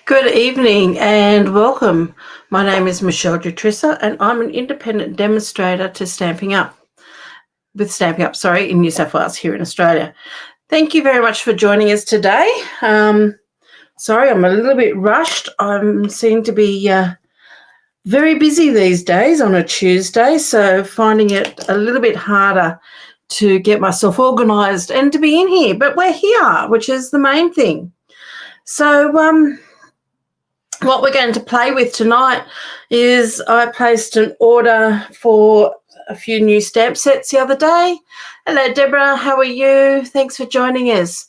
Good evening and welcome. My name is Michelle Dutrissa and I'm an independent demonstrator to Stampin Up, in New South Wales here in Australia. Thank you very much for joining us today. Sorry, I'm a little bit rushed. I seem to be very busy these days on a Tuesday, so finding it a little bit harder to get myself organised and to be in here. But we're here, which is the main thing. So what we're going to play with tonight is I placed an order for a few new stamp sets the other day. Hello, Deborah. How are you? Thanks for joining us.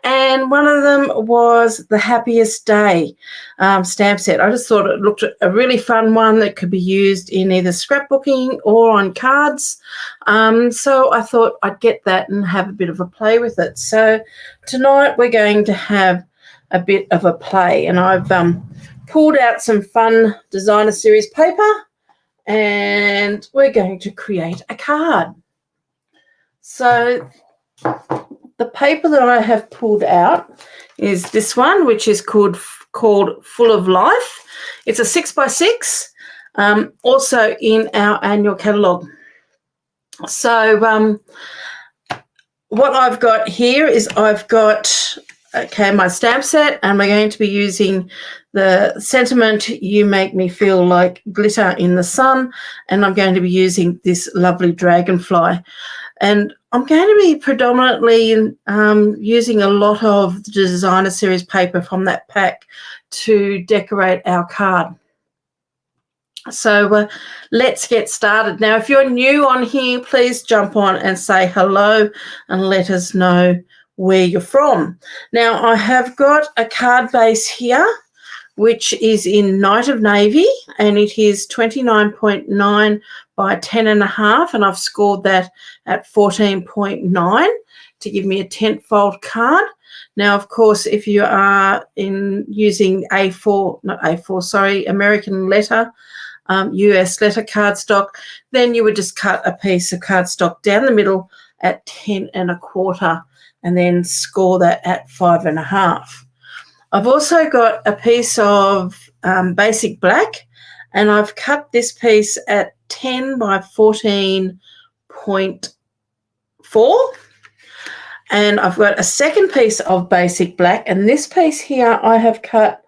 And one of them was the Happiest Day stamp set. I just thought it looked a really fun one that could be used in either scrapbooking or on cards. So I thought I'd get that and have a bit of a play with it. So tonight we're going to have a bit of a play, and I've pulled out some fun designer series paper and we're going to create a card. So the paper that I have pulled out is this one, which is called Full of Life. It's a 6x6, also in our annual catalogue. So what I've got here is I've got my stamp set, and we're going to be using the sentiment, "You make me feel like glitter in the sun," and I'm going to be using this lovely dragonfly. And I'm going to be predominantly using a lot of the designer series paper from that pack to decorate our card. So let's get started. Now, if you're new on here, please jump on and say hello and let us know where you're from. Now, I have got a card base here, which is in Night of Navy, and it is 29.9 by 10.5, and I've scored that at 14.9 to give me a tent-fold card. Now, of course, if you are using American letter, US letter cardstock, then you would just cut a piece of cardstock down the middle at 10.25 and then score that at 5.5. I've also got a piece of basic black, and I've cut this piece at 10 by 14.4. And I've got a second piece of basic black, and this piece here I have cut,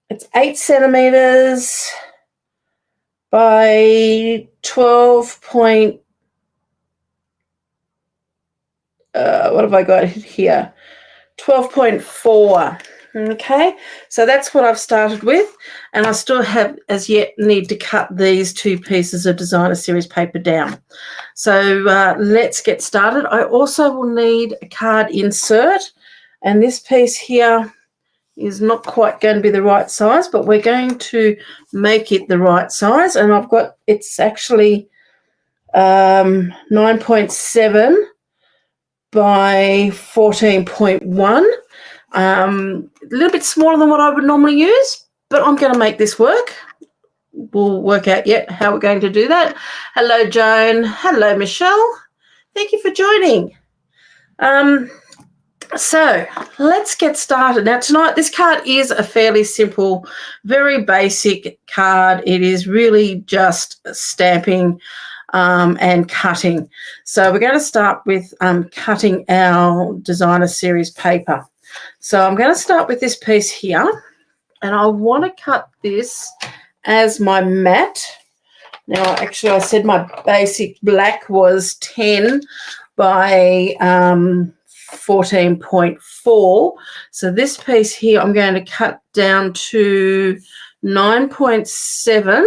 it's 8 centimetres by 12 point, what have I got here? 12.4. Okay, so that's what I've started with, and I still have as yet need to cut these 2 pieces of designer series paper down. So let's get started. I also will need a card insert, and this piece here is not quite going to be the right size, but we're going to make it the right size, and it's actually 9.7 by 14.1. A little bit smaller than what I would normally use, but I'm going to make this work. We'll work out yet how we're going to do that. Hello, Joan. Hello, Michelle. Thank you for joining. So let's get started. Now, tonight, this card is a fairly simple, very basic card. It is really just stamping and cutting. So we're going to start with cutting our designer series paper. So I'm going to start with this piece here, and I want to cut this as my mat. Now, actually, I said my basic black was 10 by 14.4. So this piece here I'm going to cut down to 9.7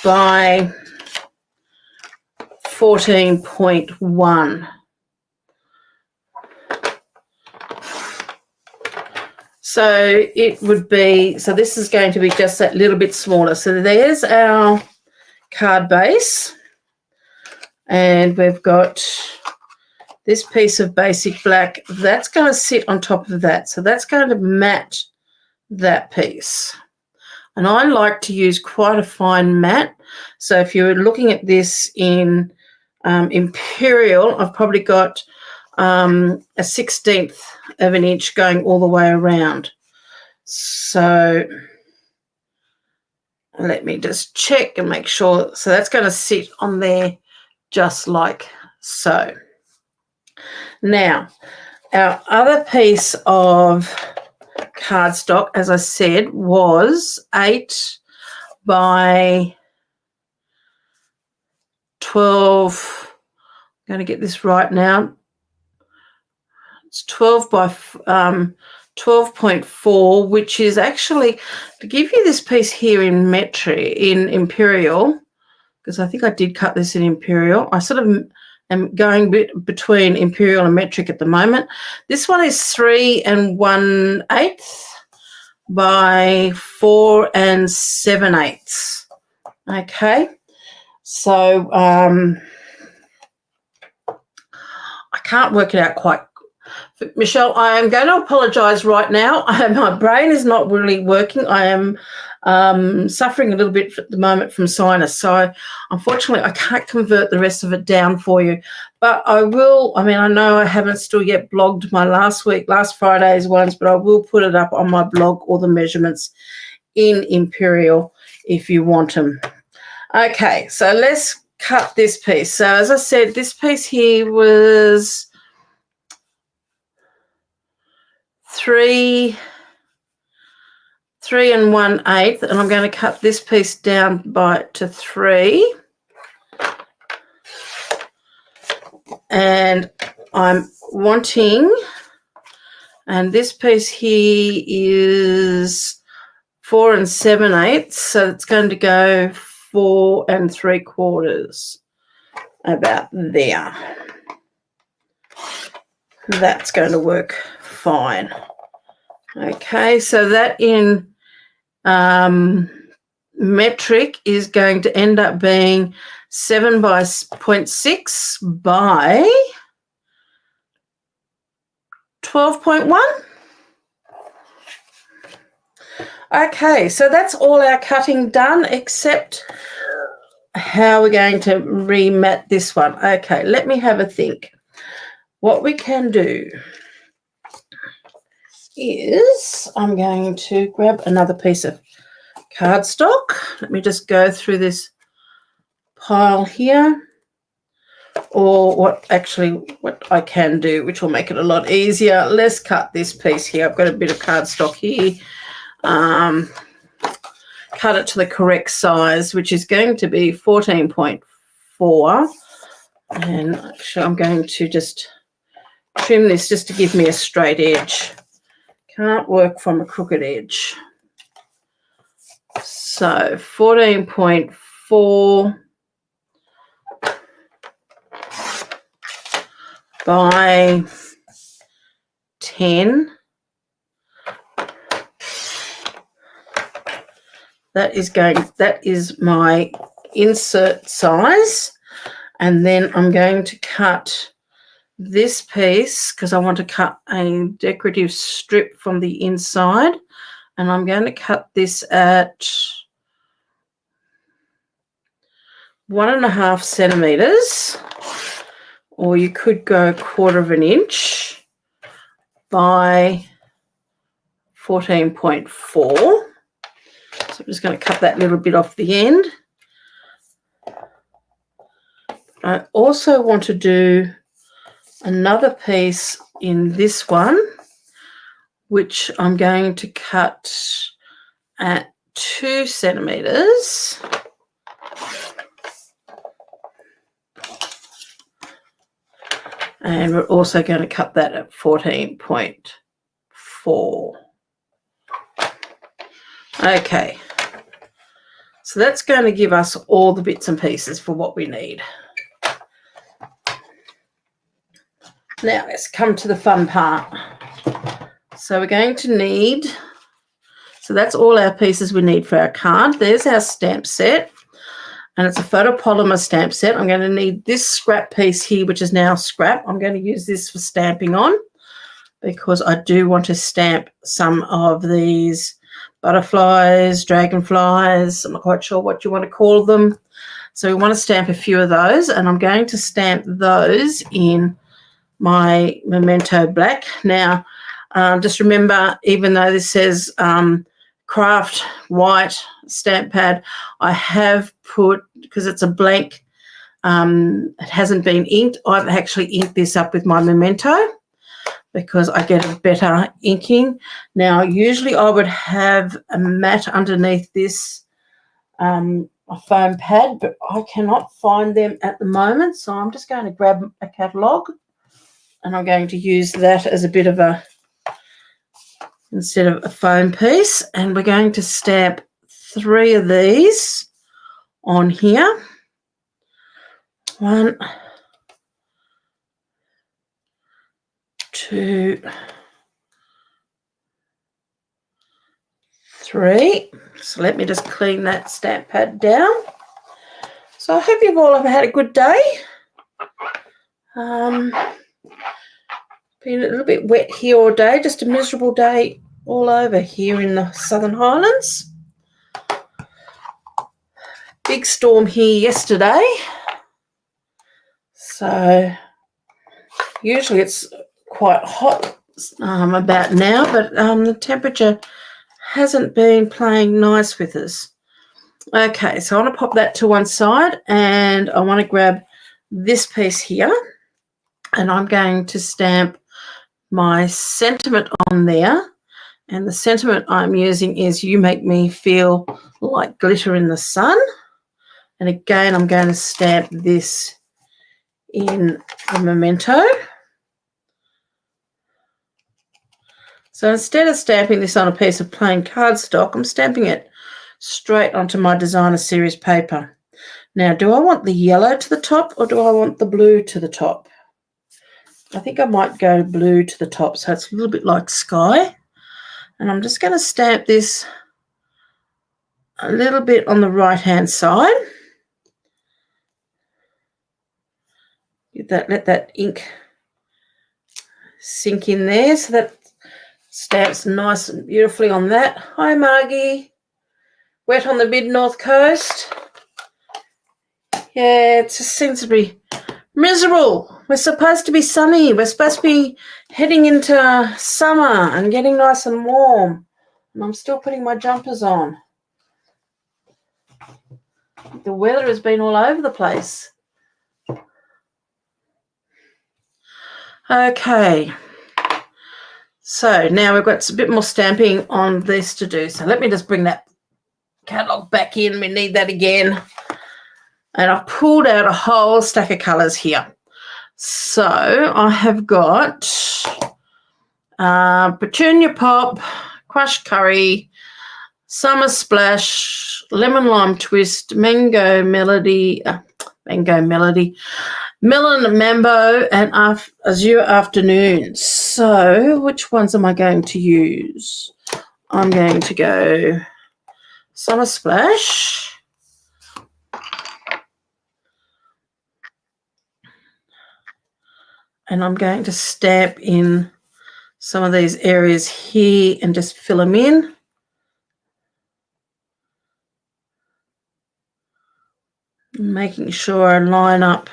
by 14.1. So it would be, so this is going to be just that little bit smaller. So there's our card base, and we've got this piece of basic black. That's going to sit on top of that. So that's going to match that piece. And I like to use quite a fine mat. So if you're looking at this in Imperial, I've probably got a 1/16 of an inch going all the way around. So let me just check and make sure. So that's going to sit on there just like so. Now, our other piece of cardstock, as I said, was 8 by 12. I'm going to get this right now. It's 12 by 12.4, which is actually, to give you this piece here in Imperial, because I think I did cut this in Imperial. I sort of am going between Imperial and metric at the moment. This one is 3 1/8 by 4 7/8. Okay, so I can't work it out quite. Michelle, I am going to apologise right now. My brain is not really working. I am suffering a little bit at the moment from sinus. So, unfortunately, I can't convert the rest of it down for you. But I will. I mean, I know I haven't still yet blogged my last Friday's ones, but I will put it up on my blog, all the measurements in Imperial if you want them. Okay, so let's cut this piece. So, as I said, this piece here was 3 1/8, and I'm going to cut this piece down to 3. And I'm wanting, and this piece here is 4 7/8, so it's going to go 4 3/4, about there. That's going to work fine. Okay, so that in metric is going to end up being 7 by 0.6 by 12.1. Okay, so that's all our cutting done, except how we're going to remat this one. Okay, let me have a think. What we can do is I'm going to grab another piece of cardstock. Let me just go through this pile here, or what I can do, which will make it a lot easier. Let's cut this piece here. I've got a bit of cardstock here. Cut it to the correct size, which is going to be 14.4. And actually I'm going to just trim this just to give me a straight edge. Can't work from a crooked edge. So 14.4 by 10. That is my insert size. And then I'm going to cut this piece because I want to cut a decorative strip from the inside. And I'm going to cut this at 1.5 centimeters, or you could go 1/4 inch by 14.4. So I'm just going to cut that little bit off the end. I also want to do another piece in this one, which I'm going to cut at 2 centimeters. And we're also going to cut that at 14.4. Okay. So that's going to give us all the bits and pieces for what we need. Now let's come to the fun part. So we're going to need, so that's all our pieces we need for our card. There's our stamp set, and it's a photopolymer stamp set. I'm going to need this scrap piece here, which is now scrap. I'm going to use this for stamping on because I do want to stamp some of these butterflies, dragonflies. I'm not quite sure what you want to call them. So we want to stamp a few of those, and I'm going to stamp those in my Memento Black. Now, Just remember, even though this says craft white stamp pad, I have put, because it's a blank, it hasn't been inked, I've actually inked this up with my Memento because I get a better inking. Now, usually I would have a mat underneath this, a foam pad, but I cannot find them at the moment, so I'm just going to grab a catalogue and I'm going to use that as a bit of a, instead of a foam piece, and we're going to stamp 3 of these on here. 1, 2, 3. So let me just clean that stamp pad down. So I hope you've all had a good day. Been a little bit wet here all day, just a miserable day all over here in the Southern Highlands. Big storm here yesterday. So usually it's quite hot about now, but the temperature hasn't been playing nice with us. Okay, so I want to pop that to one side, and I want to grab this piece here, and I'm going to stamp my sentiment on there. And the sentiment I'm using is "You make me feel like glitter in the sun." And again, I'm going to stamp this in the Memento. So instead of stamping this on a piece of plain cardstock, I'm stamping it straight onto my designer series paper. Now, do I want the yellow to the top or do I want the blue to the top? I think I might go blue to the top, so it's a little bit like sky. And I'm just going to stamp this a little bit on the right-hand side. Let that ink sink in there, so that stamps nice and beautifully on that. Hi, Margie. Wet on the mid-north coast. Yeah, it just seems to be miserable. We're supposed to be sunny. We're supposed to be heading into summer and getting nice and warm. And I'm still putting my jumpers on. The weather has been all over the place. Okay. So now we've got a bit more stamping on this to do. So let me just bring that catalogue back in. We need that again. And I've pulled out a whole stack of colours here. So I have got Petunia Pop, Crushed Curry, Summer Splash, Lemon Lime Twist, Mango Melody, Melon Mambo, and Azure Afternoon. So which ones am I going to use? I'm going to go Summer Splash. And I'm going to stamp in some of these areas here and just fill them in. Making sure I line up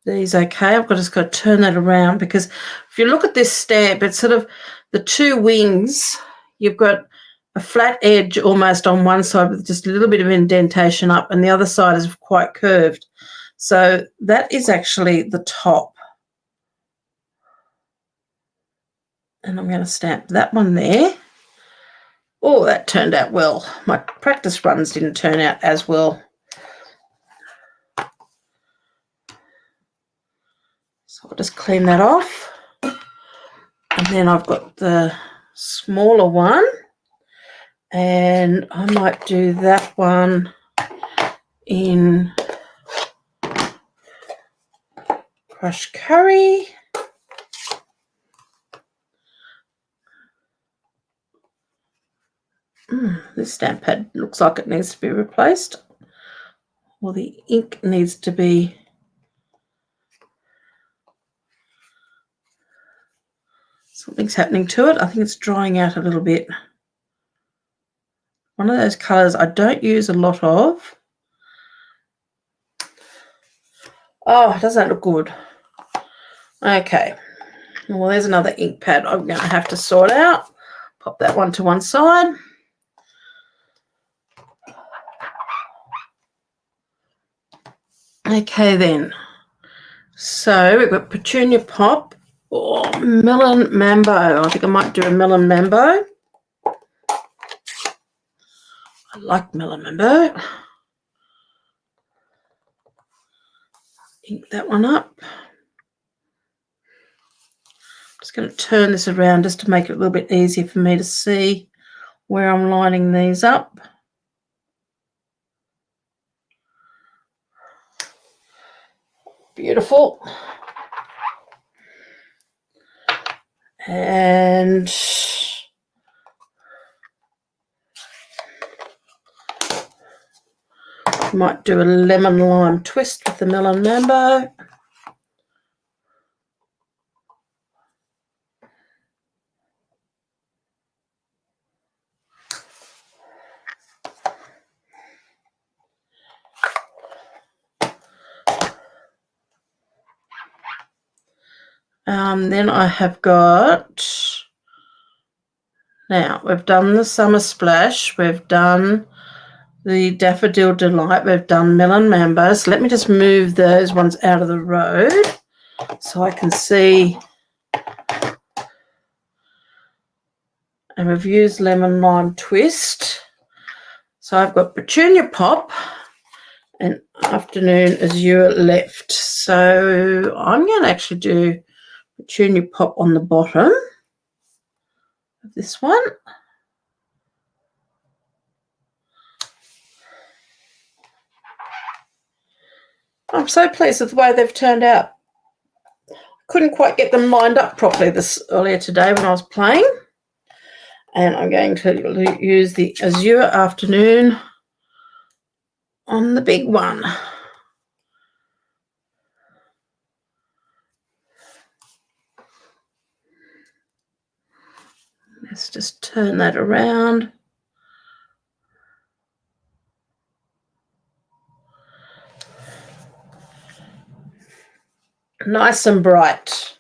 these okay. I've just got to turn that around, because if you look at this stamp, it's sort of the 2 wings. You've got a flat edge almost on one side with just a little bit of indentation up, and the other side is quite curved. So that is actually the top. And I'm going to stamp that one there. Oh, that turned out well. My practice runs didn't turn out as well. So I'll just clean that off. And then I've got the smaller one. And I might do that one in Crushed Curry. This stamp pad looks like it needs to be replaced. Or the ink needs to be... Something's happening to it. I think it's drying out a little bit. One of those colours I don't use a lot of. Oh, doesn't that look good? Okay. Well, there's another ink pad I'm going to have to sort out. Pop that one to one side. Okay then. So we've got Petunia Pop or Melon Mambo. I think I might do a Melon Mambo. I like Melon Mambo. Ink that one up. Just going to turn this around just to make it a little bit easier for me to see where I'm lining these up. Beautiful. And might do a lemon lime twist with the Melon Mambo. Then I have got, now we've done the Summer Splash, we've done the Daffodil Delight, we've done Melon Mambo. So let me just move those ones out of the road so I can see. And we've used Lemon Lime Twist. So I've got Petunia Pop and Afternoon Azure left. So I'm going to actually do Petunia Pop on the bottom of this one. I'm so pleased with the way they've turned out. Couldn't quite get them lined up properly earlier today when I was playing. And I'm going to use the Azure Afternoon on the big one. Let's just turn that around. Nice and bright.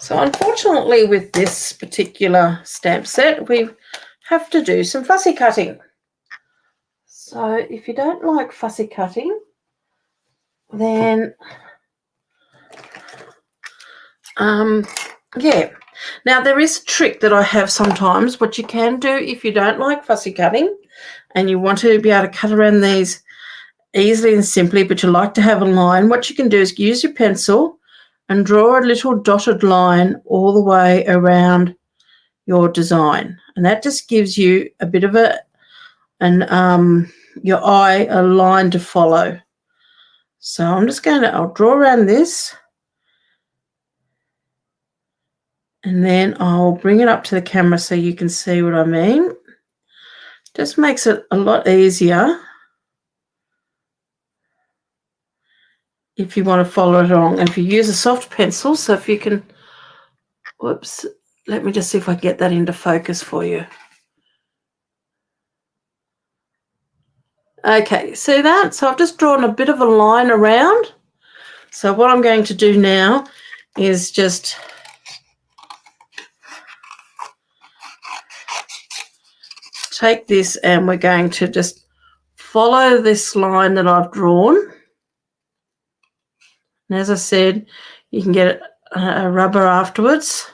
So unfortunately with this particular stamp set, we have to do some fussy cutting. So if you don't like fussy cutting, then yeah. Now there is a trick that I have sometimes. What you can do if you don't like fussy cutting and you want to be able to cut around these easily and simply, but you like to have a line, what you can do is use your pencil and draw a little dotted line all the way around your design. And that just gives you a bit of your eye a line to follow. So I'm just I'll draw around this and then I'll bring it up to the camera so you can see what I mean. Just makes it a lot easier if you want to follow it along. And if you use a soft pencil, so if you can, whoops, let me just see if I can get that into focus for you. Okay, see that? So I've just drawn a bit of a line around. So what I'm going to do now is just take this and we're going to just follow this line that I've drawn. And as I said, you can get a rubber afterwards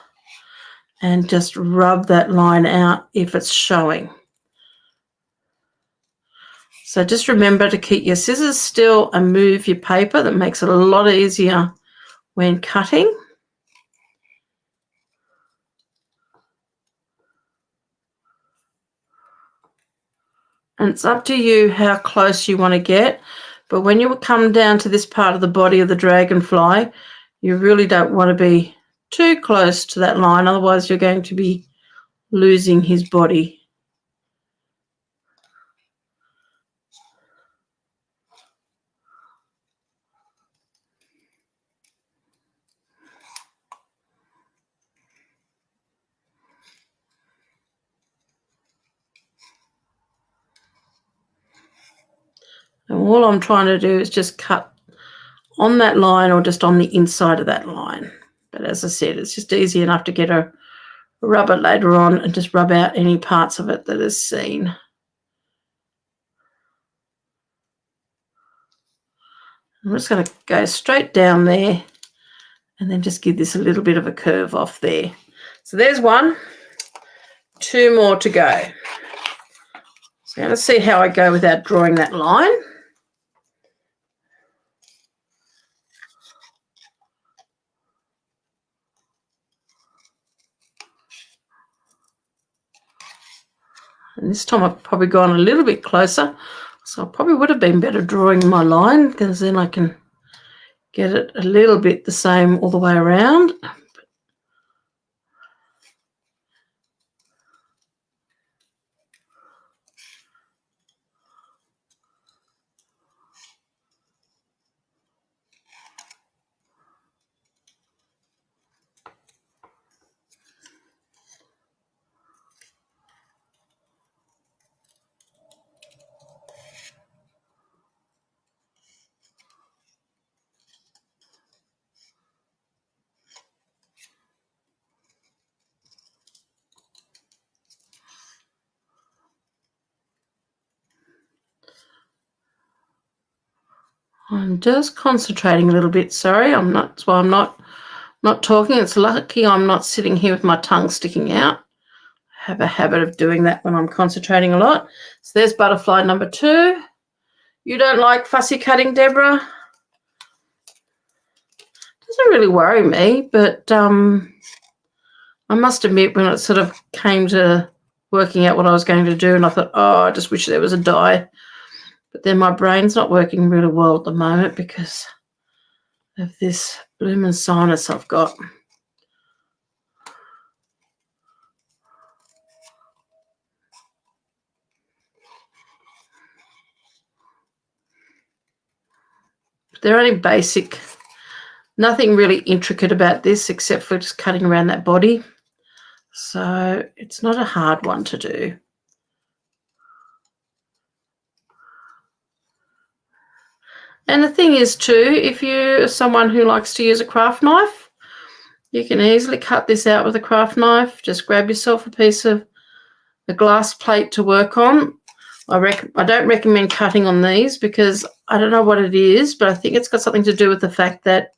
and just rub that line out if it's showing. So just remember to keep your scissors still and move your paper. That makes it a lot easier when cutting. And it's up to you how close you want to get. But when you come down to this part of the body of the dragonfly, you really don't want to be too close to that line. Otherwise, you're going to be losing his body. all I'm trying to do is just cut on that line or just on the inside of that line. But as I said, it's just easy enough to get a rubber later on and just rub out any parts of it that is seen. I'm just going to go straight down there and then just give this a little bit of a curve off there. So there's one, 2 more to go. So I'm going to see how I go without drawing that line. And this time I've probably gone a little bit closer, so I probably would have been better drawing my line, because then I can get it a little bit the same all the way around. I'm just concentrating a little bit. Sorry, that's why I'm not talking. It's lucky I'm not sitting here with my tongue sticking out. I have a habit of doing that when I'm concentrating a lot. So there's butterfly number 2. You don't like fussy cutting, Deborah? Doesn't really worry me, but I must admit, when it sort of came to working out what I was going to do, and I thought, oh, I just wish there was a die. But then my brain's not working really well at the moment because of this blooming sinus I've got. They're only basic, nothing really intricate about this except for just cutting around that body. So it's not a hard one to do. And the thing is too, if you're someone who likes to use a craft knife, you can easily cut this out with a craft knife. Just grab yourself a piece of a glass plate to work on. I don't recommend cutting on these because I don't know what it is, but I think it's got something to do with the fact that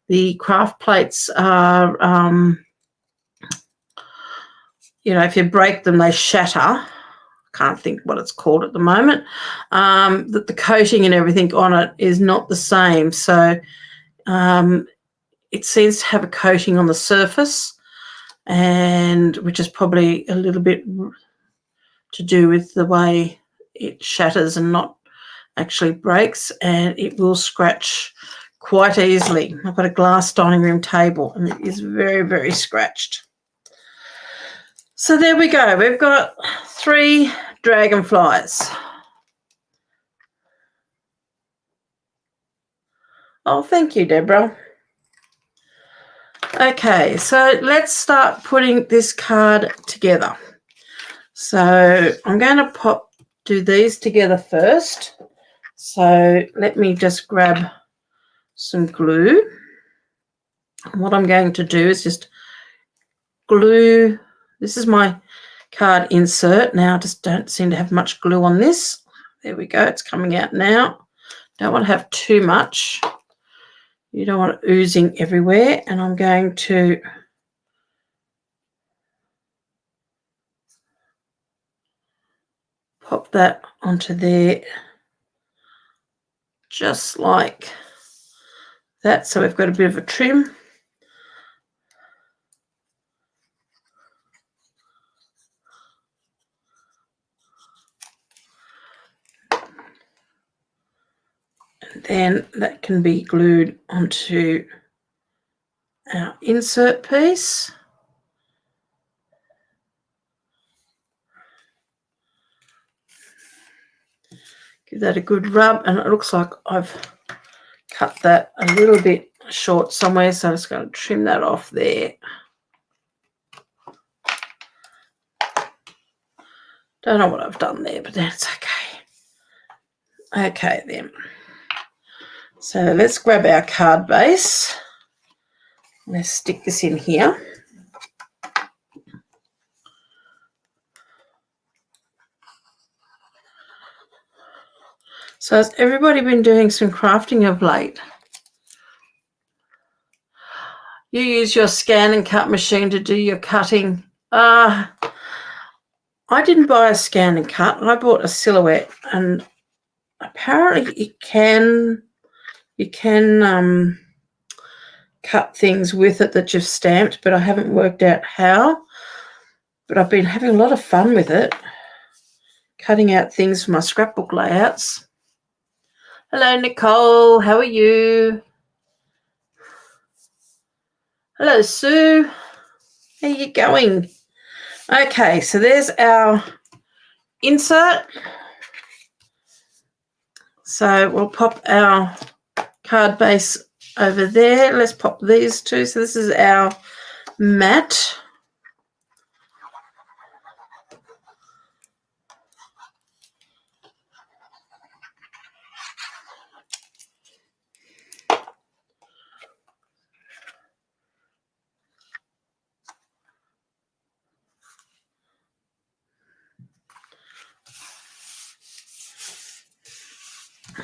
the craft plates are, if you break them, they shatter. Can't think what it's called at the moment. That the coating and everything on it is not the same. So it seems to have a coating on the surface, and which is probably a little bit to do with the way it shatters and not actually breaks, and it will scratch quite easily. I've got a glass dining room table and it is very, very scratched. So there we go. We've got 3 dragonflies. Oh, thank you, Deborah. Okay, so let's start putting this card together. So I'm going to do these together first. So let me just grab some glue. And what I'm going to do is just glue. This is my card insert. Now I just don't seem to have much glue on this. There we go. It's coming out now. Don't want to have too much. You don't want it oozing everywhere. And I'm going to pop that onto there just like that. So we've got a bit of a trim. And then that can be glued onto our insert piece. Give that a good rub, and it looks like I've cut that a little bit short somewhere, so I'm just going to trim that off there. Don't know what I've done there, but that's okay. Okay then. So let's grab our card base. Let's stick this in here. So has everybody been doing some crafting of late? You use your scan and cut machine to do your cutting. I didn't buy a scan and cut. I bought a silhouette, and apparently you can cut things with it that you've stamped, but I haven't worked out how. But I've been having a lot of fun with it, cutting out things for my scrapbook layouts. Hello, Nicole. How are you? Hello, Sue. How are you going? Okay, so there's our insert. So we'll pop our card base over there. Let's pop these two. So this is our mat.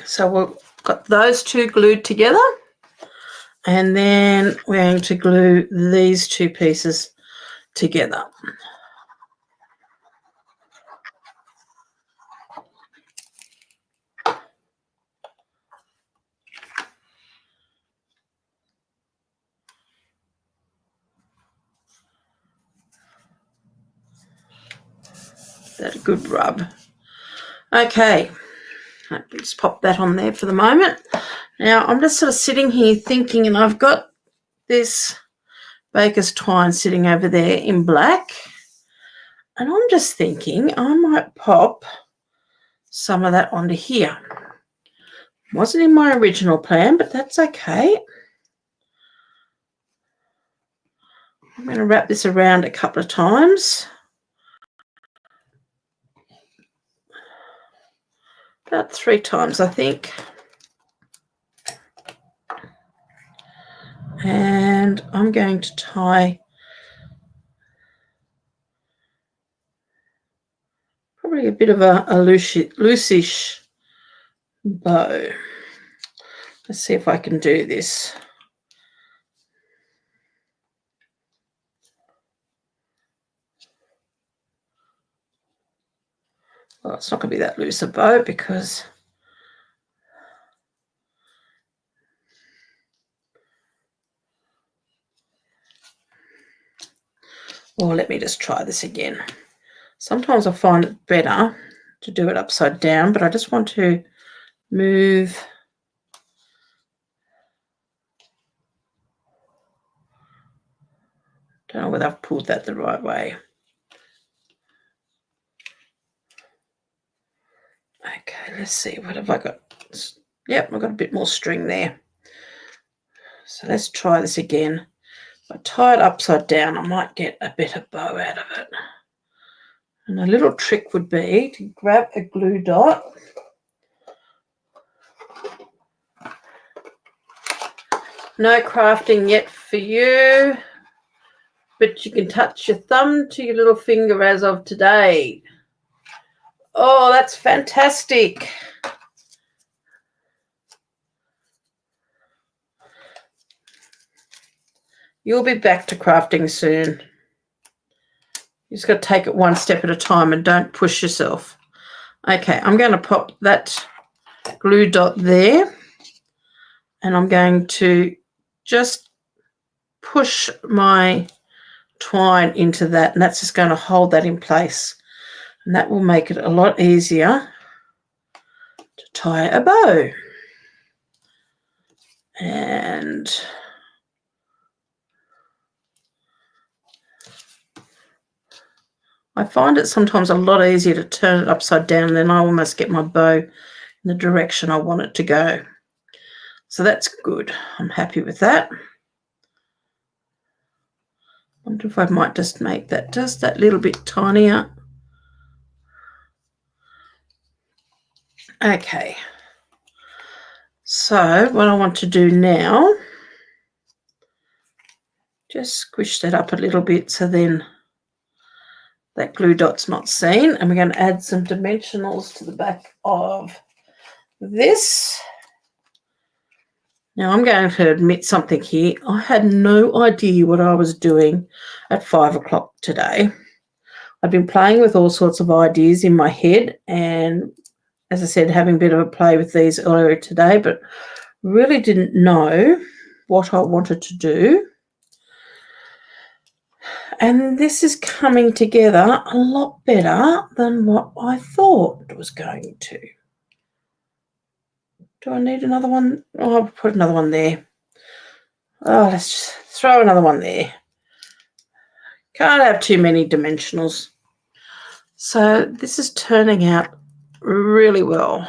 So we've got those two glued together, and then we're going to glue these two pieces together. That's a good rub. Okay, just pop that on there for the moment. Now I'm just sort of sitting here thinking, and I've got this baker's twine sitting over there in black, and I'm just thinking I might pop some of that onto here. Wasn't in my original plan, but that's okay. I'm going to wrap this around a couple of times. About 3 times, I think. And I'm going to tie probably a bit of a loosish bow. Let's see if I can do this. Well, it's not going to be that loose a bow because or let me just try this again. Sometimes I find it better to do it upside down, but I just want to move don't know whether I've pulled that the right way. Okay, let's see. What have I got? Yep, I've got a bit more string there. So let's try this again. If I tie it upside down, I might get a better bow out of it. And a little trick would be to grab a glue dot. No crafting yet for you, but you can touch your thumb to your little finger as of today. Oh, that's fantastic. You'll be back to crafting soon. You just got to take it one step at a time and don't push yourself. Okay, I'm going to pop that glue dot there, and I'm going to just push my twine into that, and that's just going to hold that in place, and that will make it a lot easier to tie a bow. And I find it sometimes a lot easier to turn it upside down, and then I almost get my bow in the direction I want it to go. So that's good. I'm happy with that. I wonder if I might just make that just that little bit tinier. Okay. So what I want to do now, just squish that up a little bit so then that glue dot's not seen. And we're going to add some dimensionals to the back of this. Now I'm going to admit something here. I had no idea what I was doing at 5 o'clock today. I've been playing with all sorts of ideas in my head, and as I said, having a bit of a play with these earlier today, but really didn't know what I wanted to do. And this is coming together a lot better than what I thought it was going to. Do I need another one? Oh, I'll put another one there. Oh, let's just throw another one there. Can't have too many dimensionals. So this is turning out really well.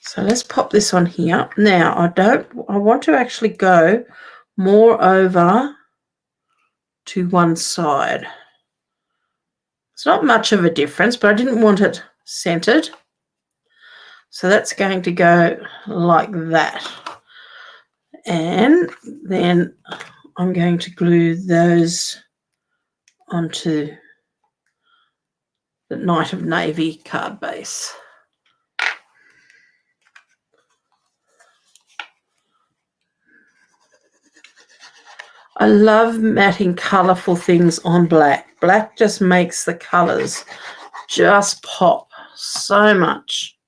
So let's pop this on here. Now I want to actually go more over to one side. It's not much of a difference, but I didn't want it centered. So that's going to go like that. And then I'm going to glue those onto the Night of Navy card base. I love matting colourful things on black. Black just makes the colours just pop so much.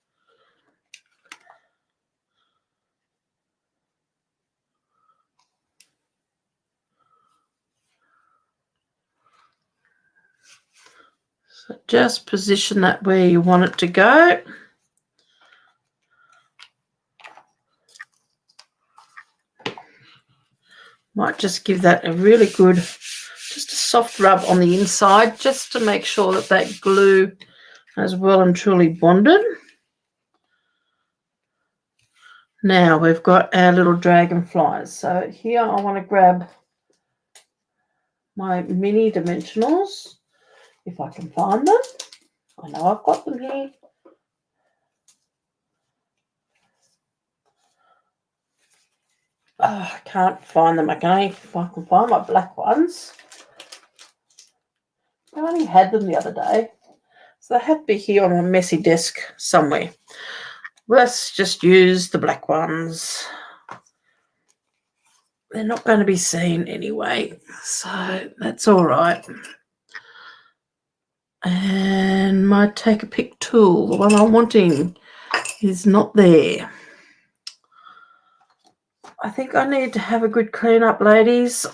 So just position that where you want it to go. Might just give that a really good, just a soft rub on the inside, just to make sure that that glue is well and truly bonded. Now we've got our little dragonflies. So here I want to grab my mini dimensionals, if I can find them. I know I've got them here. Oh, I can't find them. I can find my black ones. I only had them the other day. So they have to be here on a messy desk somewhere. Let's just use the black ones. They're not going to be seen anyway, so that's all right. And my take a pick tool, the one I'm wanting, is not there. I think I need to have a good clean up, ladies.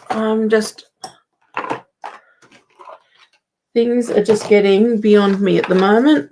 Things are just getting beyond me at the moment.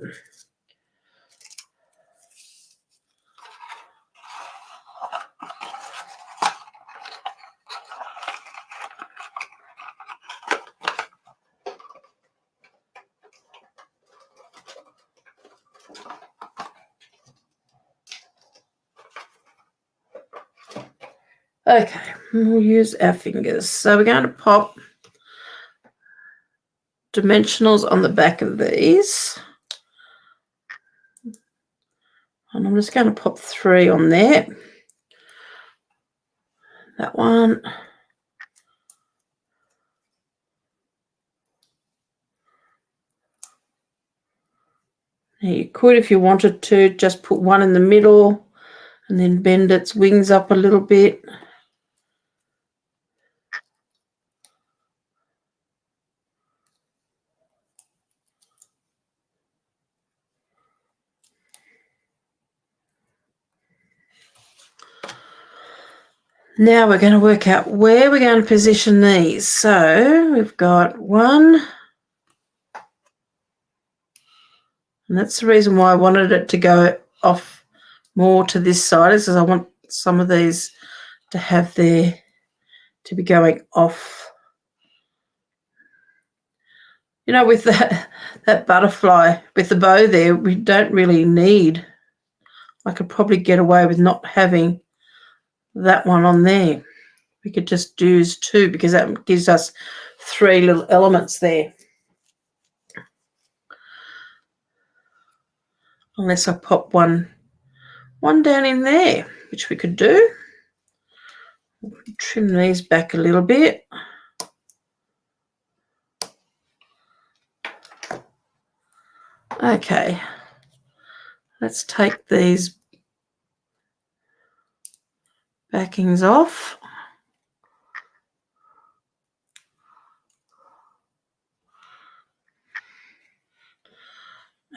Okay, we'll use our fingers. So we're going to pop dimensionals on the back of these. And I'm just going to pop 3 on there. That one. Now you could, if you wanted to, just put one in the middle and then bend its wings up a little bit. Now we're going to work out where we're going to position these. So we've got 1. And that's the reason why I wanted it to go off more to this side, is because I want some of these to have their to be going off. You know, with that butterfly, with the bow there, we don't really need, I could probably get away with not having that one on there. We could just use 2 because that gives us 3 little elements there. Unless I pop one down in there, which we could do. Trim these back a little bit. Okay, let's take these backings off.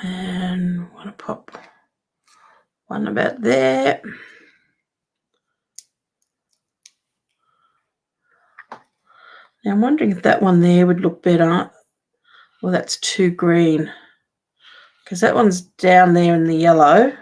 And I want to pop one about there. Now I'm wondering if that one there would look better. Well, that's too green because that one's down there in the yellow.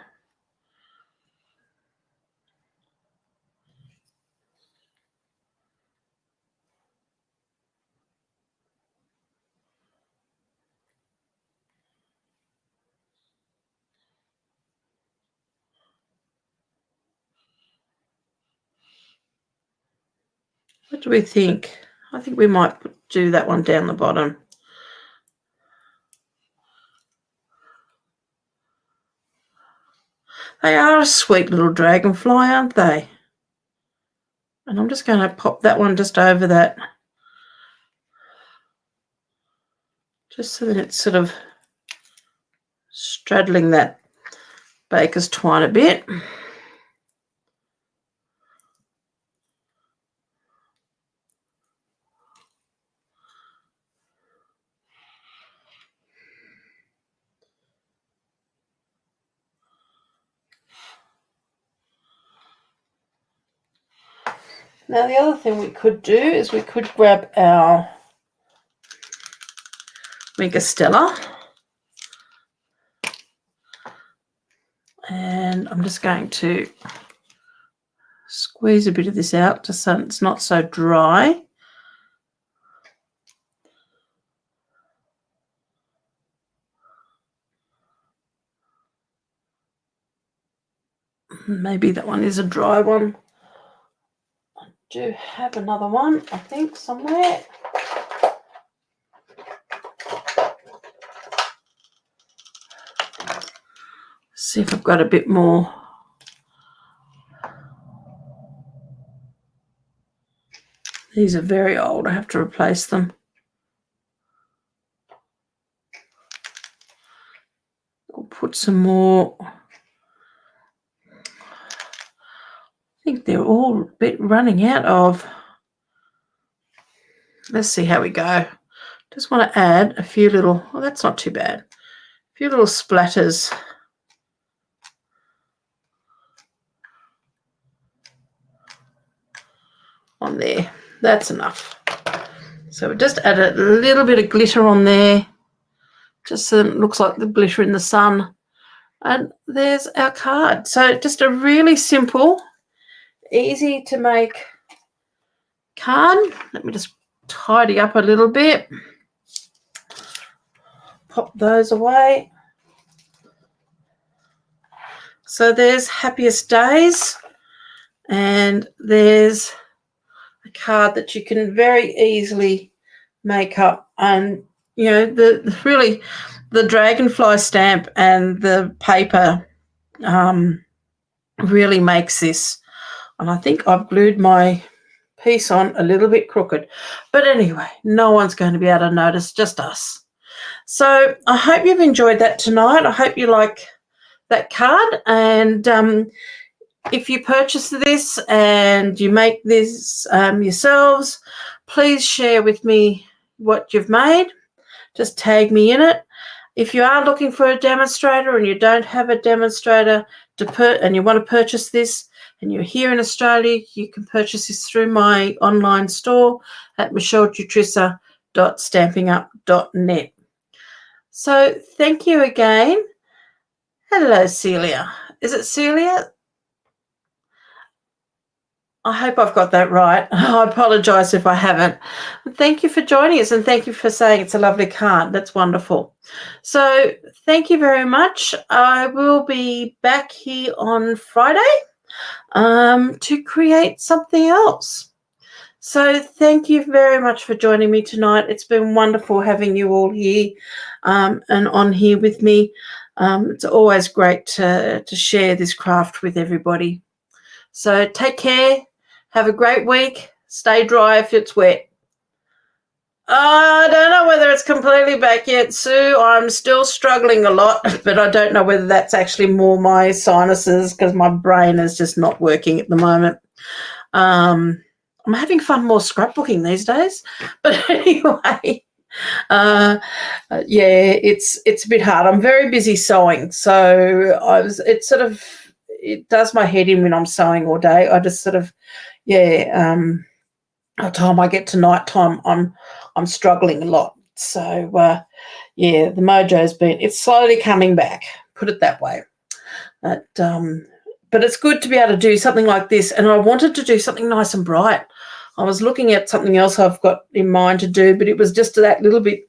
What do we think? I think we might do that one down the bottom. They are a sweet little dragonfly, aren't they? And I'm just going to pop that one just over that, just so that it's sort of straddling that baker's twine a bit. Now the other thing we could do is we could grab our Mega Stella, and I'm just going to squeeze a bit of this out just so it's not so dry. Maybe that one is a dry one. I do have another one, I think, somewhere. See if I've got a bit more. These are very old. I have to replace them. I'll put some more. I think they're all a bit running out of. Let's see how we go. Just want to add a few little, well, that's not too bad. A few little splatters. On there. That's enough. So we just add a little bit of glitter on there, just so it looks like the glitter in the sun. And there's our card. So just a really simple, easy to make card. Let me just tidy up a little bit. Pop those away. So there's Happiest Days, and there's a card that you can very easily make up. And you know, the dragonfly stamp and the paper really makes this. And I think I've glued my piece on a little bit crooked, but anyway, no one's going to be able to notice, just us. So I hope you've enjoyed that tonight. I hope you like that card, and if you purchase this and you make this yourselves, please share with me what you've made. Just tag me in it. If you are looking for a demonstrator and you don't have a demonstrator and you want to purchase this and you're here in Australia, you can purchase this through my online store at michelledutrissa.stampingup.net. So thank you again. Hello, Celia. Is it Celia? I hope I've got that right. I apologise if I haven't. Thank you for joining us, and thank you for saying it's a lovely card. That's wonderful. So thank you very much. I will be back here on Friday to create something else. So thank you very much for joining me tonight. It's been wonderful having you all here and on here with me. It's always great to share this craft with everybody. So take care. Have a great week. Stay dry if it's wet. I don't know whether it's completely back yet, Sue. I'm still struggling a lot, but I don't know whether that's actually more my sinuses because my brain is just not working at the moment. I'm having fun more scrapbooking these days. But anyway, yeah, it's a bit hard. I'm very busy sewing, so it does my head in when I'm sewing all day. I just sort of, by the time I get to night time, I'm struggling a lot. So the it's slowly coming back, put it that way. But it's good to be able to do something like this, and I wanted to do something nice and bright. I was looking at something else I've got in mind to do, but it was just that little bit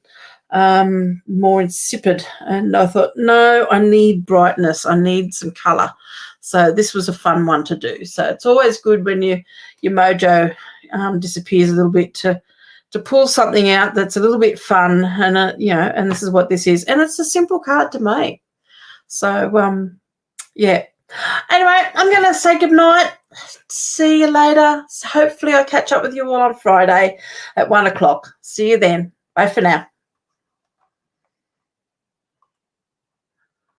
more insipid, and I thought, no, I need brightness, I need some colour. So this was a fun one to do. So it's always good when your mojo disappears a little bit to pull something out that's a little bit fun, and and this is what this is, and it's a simple card to make. So yeah. Anyway, I'm going to say goodnight. See you later. Hopefully I'll catch up with you all on Friday at 1 o'clock. See you then. Bye for now.